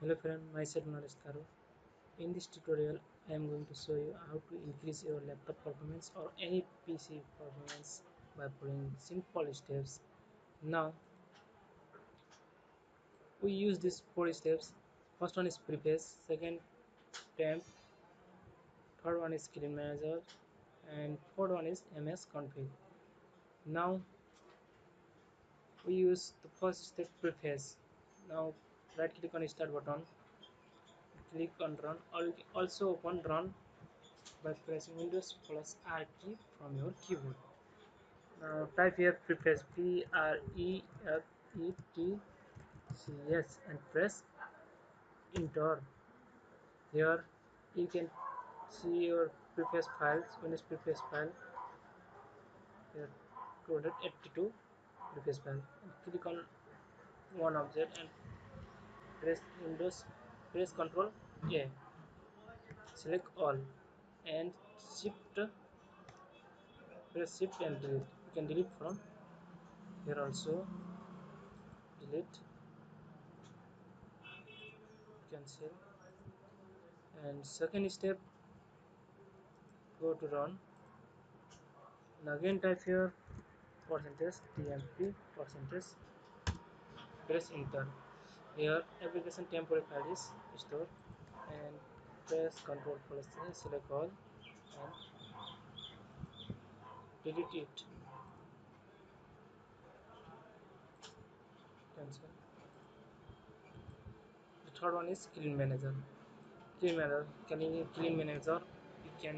Hello friend, myself Naresh. In this tutorial, I am going to show you how to increase your laptop performance or any PC performance by following simple steps. Now, we use these 4 steps. First one is Prefetch, second temp, third one is cleanmgr, and fourth one is msconfig. Now, we use the first step Prefetch. Now, right click on Start button, click on Run, or you can also open Run by pressing Windows plus R key from your keyboard. Type here Prefetch, Prefetch, and press enter. Here you can see your Prefetch files, Windows Prefetch file. Here 282 Prefetch file. And click on one object and press Ctrl A. Select all and press Shift and delete. You can delete from here also. Delete, cancel, and second step, go to Run, and again type here %temp percentage, press enter. Here application temporary file is stored, and press Ctrl plus A, select all and delete it, cancel. The third one is clean manager. Clean manager, you can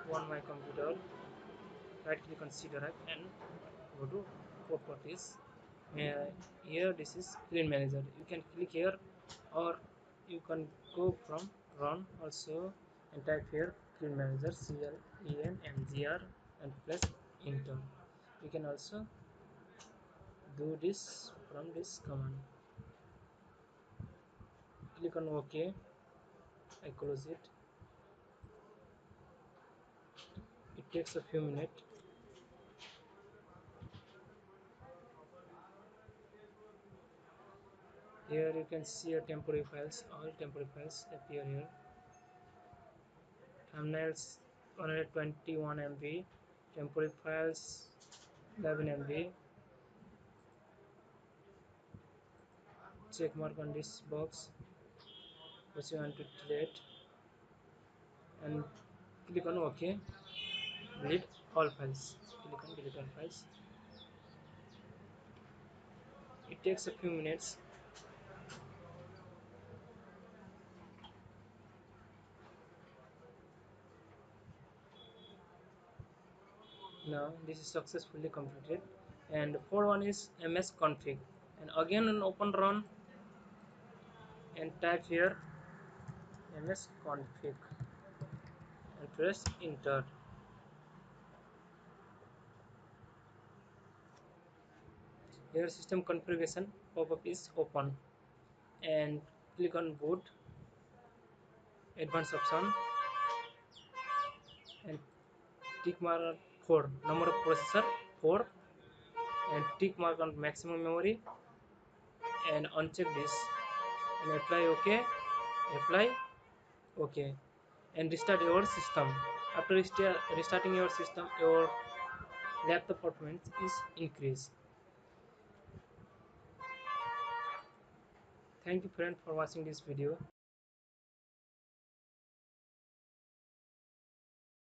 open my computer, right click on C drive and go to properties. Here this is clean manager. You can click here, or you can go from Run also and type here clean manager, cleanmgr, and press enter. You can also do this from this command. Click on OK. I close it. It takes a few minutes. Here you can see your temporary files. All temporary files appear here. Thumbnails 121 MB, temporary files 11 MB. Check mark on this box which you want to delete and click on OK. Delete all files. Click on delete all files. It takes a few minutes. Now this is successfully completed, and fourth one is msconfig, and again open Run and type here msconfig and press enter. Here system configuration pop-up is open, and click on boot, advanced option, and tick mark 4, number of processor 4, and tick mark on maximum memory and uncheck this and apply OK, and restart your system. After restarting your system, your laptop performance is increased. Thank you friend for watching this video.